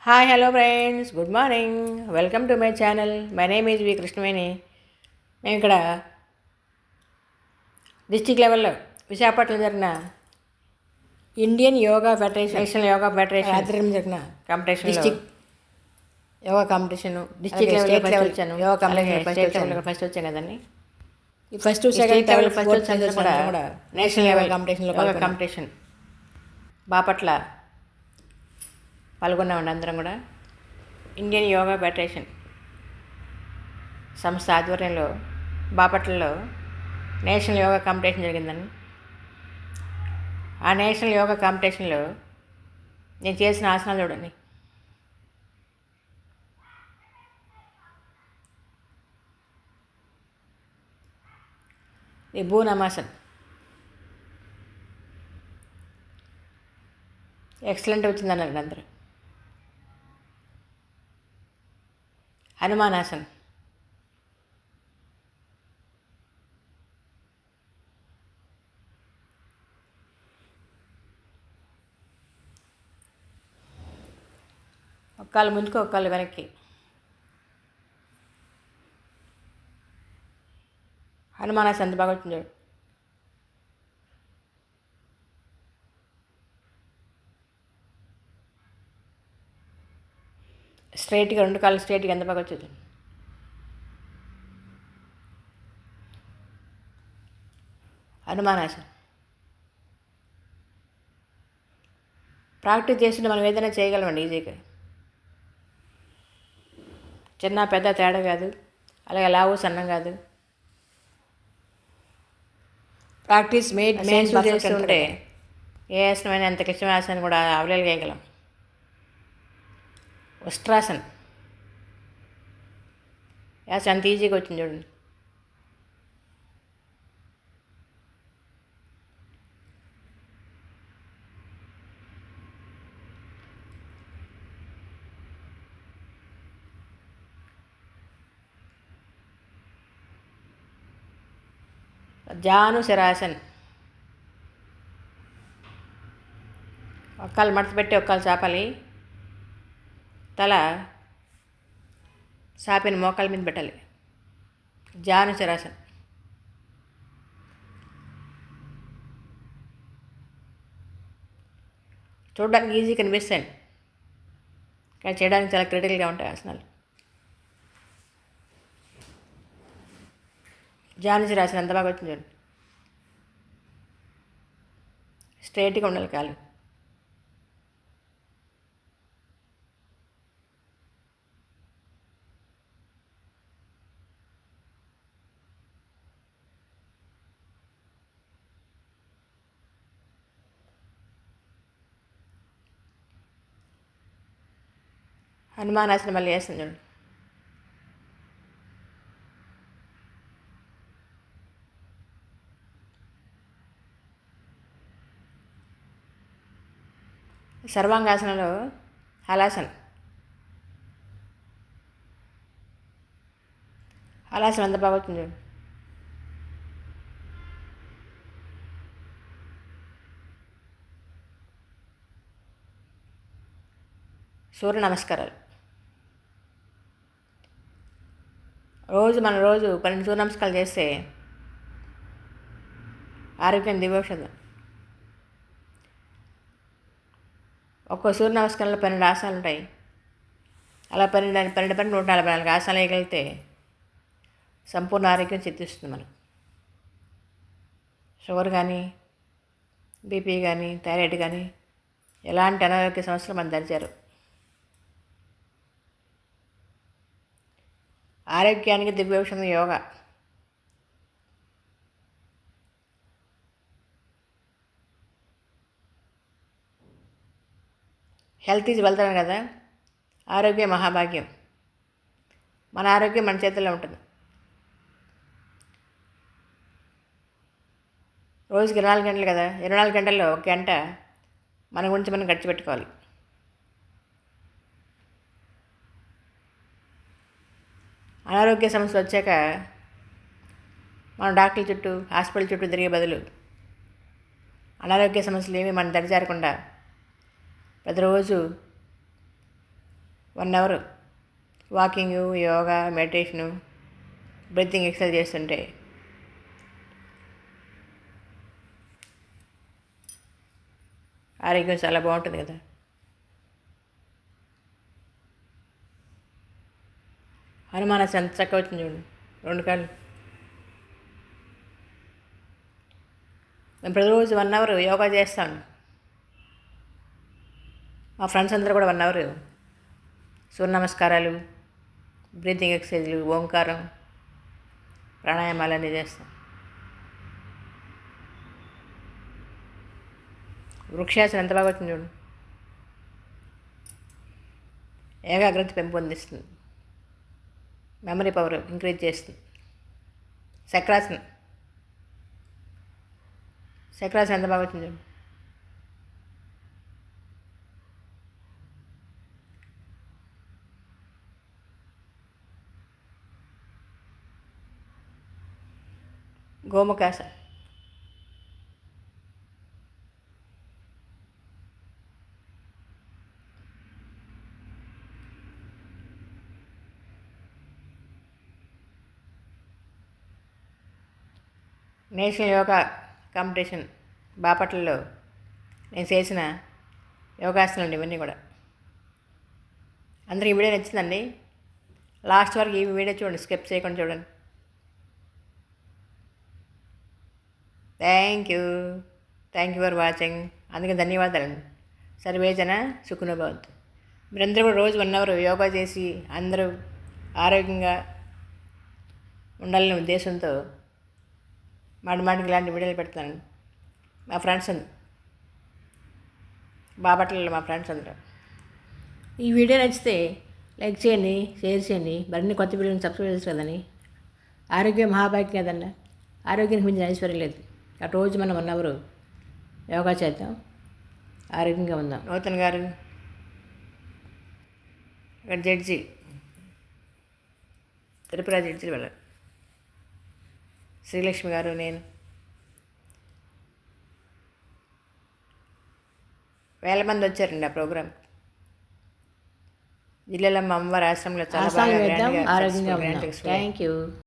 Hi hello friends, good morning. Welcome to my channel. My name is V Krishnaveni. మేము ఇక్కడ district లెవెల్లో విశాఖపట్నం జరిగిన Indian yoga federation, national yoga federation ఆధ్వర్యంలో జరిగిన competition, district yoga competition, district level వచ్చాను. Yoga competition first వచ్చాను కదండి. ఈ ఫస్ట్ సెకండ్ థర్డ్ ఫస్ట్ వచ్చాను కూడా నేషనల్ లెవెల్ కాంపిటీషన్లో యోగా కాంపిటీషన్ బాపట్ల పాల్గొన్నామండి. అందరం కూడా ఇండియన్ యోగా ఫెడరేషన్ సంస్థ ఆధ్వర్యంలో బాపట్లలో నేషనల్ యోగా కాంపిటీషన్ జరిగిందండి. ఆ నేషనల్ యోగా కాంపిటీషన్లో నేను చేసిన ఆసనాలు చూడండి. ఈ భూనమాసన్ ఎక్సలెంట్ వచ్చిందన్నారు అందరూ. హనుమానాసన్, ఒక కాలు ముందుకు ఒక కాలు వెనక్కి. హనుమానాసన్ ఎంత బాగా వచ్చింది చూడు. స్ట్రైట్గా రెండు కాళ్ళు స్ట్రైట్గా ఎంత బాగా వచ్చేది. హనుమానాసన్ ప్రాక్టీస్ చేస్తుంటే మనం ఏదైనా చేయగలమండి ఈజీగా. చిన్న పెద్ద తేడా కాదు, అలాగే లావు సన్నం కాదు. ప్రాక్టీస్ మెయిన్ చేస్తుంటే ఏ ఆసనమైనా ఎంత క్లిష్టమైన ఆసనం కూడా అవలేలు చేయగలం. ఉస్ట్రాసన్ యాస అంత ఈజీగా వచ్చింది చూడండి. జానుశరాసన్, ఒక్కళ్ళు మడత పెట్టి ఒక్కళ్ళు చాపాలి. తల సాపిన మోకాల మీద పెట్టాలి. జానుశరాసన్. చూడడానికి ఈజీ కనిపిస్తాయి, కానీ చేయడానికి చాలా క్రిటికల్గా ఉంటాయి ఆసనాలు. జానుశరాసన్ ఎంత బాగా వచ్చింది చూడండి. స్ట్రైట్గా ఉండాలి కాలు. హనుమానాసనం మళ్ళీ వేస్తుంది చూడండి. సర్వాంగాసనంలో హలాసన్. హలాసనం ఎంత బాగా వచ్చింది చూడండి. సూర్య నమస్కారాలు. రోజు 12 సూర్య నమస్కారాలు చేస్తే ఆరోగ్యం దివ్యౌషధం. ఒక్కో సూర్య నమస్కారంలో 12 ఆసనాలు ఉంటాయి. అలా 12 144 ఆసనాలు వేయగలిగితే సంపూర్ణ ఆరోగ్యం సిద్ధిస్తుంది. మనం షుగర్ కానీ, బీపీ కానీ, థైరాయిడ్ కానీ ఎలాంటి అనారోగ్య సమస్యలు మనం దరిచారు. ఆరోగ్యానికి దివ్యౌషధం యోగా. హెల్త్ ఈజ్ వెల్త్ కదా. ఆరోగ్యం మహాభాగ్యం. మన ఆరోగ్యం మన చేతుల్లో ఉంటుంది. రోజుకి 24 గంటలు కదా, 24 గంటల్లో 1 గంట మన గురించి మనం గడిచి పెట్టుకోవాలి. అనారోగ్య సమస్యలు వచ్చాక మనం డాక్టర్ల చుట్టూ హాస్పిటల్ చుట్టూ తిరిగే బదులు అనారోగ్య సమస్యలు ఏమీ మనం దరిచేరకుండా ప్రతిరోజు 1 hour walking, yoga, meditation, breathing exercise చేస్తుంటే ఆరోగ్యం చాలా బాగుంటుంది కదా. హనుమానాసనం ఎంత చక్కగా వచ్చింది చూడండి, 2 కాళ్ళు. నేను ప్రతిరోజు 1 అవర్ యోగా చేస్తాను. మా ఫ్రెండ్స్ అందరూ కూడా 1 అవర్ సూర్య నమస్కారాలు, బ్రీతింగ్ ఎక్సర్సైజ్లు, ఓంకారం, ప్రాణాయామాలు అన్నీ చేస్తాం. వృక్షాసనం ఎంత బాగా వచ్చింది చూడండి, ఏకాగ్రత పెంపొందిస్తుంది, మెమరీ పవర్ ఇంక్రీజ్ చేస్తుంది. చక్రాసనం ఎంత బాగా వచ్చింది చూడండి. గోముఖాసనం నేషనల్ యోగా కాంపిటీషన్ బాపట్లలో నేను చేసిన యోగాసనాలు ఇవన్నీ కూడా. అందరికీ ఈ వీడియో నచ్చిందండి. లాస్ట్ వరకు ఈ వీడియో చూడండి, స్కిప్ చేయకుండా చూడండి. Thank you for watching. అందుకే ధన్యవాదాలండి. సర్వేజన సుఖినో భవంతు. మీరందరూ కూడా రోజు 1 అవర్ యోగా చేసి అందరూ ఆరోగ్యంగా ఉండాలనే ఉద్దేశంతో మాటికి ఇలాంటి వీడియోలు పెడతాను. మా ఫ్రెండ్స్ బాపట్లలో మా ఫ్రెండ్స్ అందరూ. ఈ వీడియో నచ్చితే లైక్ చేయండి, షేర్ చేయండి. మరిన్ని కొత్త వీడియోని సబ్స్క్రైబ్ చేసి కదండి. ఆరోగ్యం మహాభాగ్యం కదన్న. ఆరోగ్యానికి మించిన ఐశ్వర్యం లేదు. ఆ రోజు మనం 1 అవర్ యోగా చేద్దాం, ఆరోగ్యంగా ఉందాం. నూతన్ గారు, ఇక్కడ జడ్జి, త్రిపుర జడ్జి వెళ్ళారు. శ్రీలక్ష్మి గారు, నేను, వేల మంది వచ్చారండి ఆ ప్రోగ్రామ్. జిల్లాలో మా అమ్మవారి ఆశ్రమంలో చాలా బాగా ఆరోగ్యంగా ఉన్నాం. Thank you.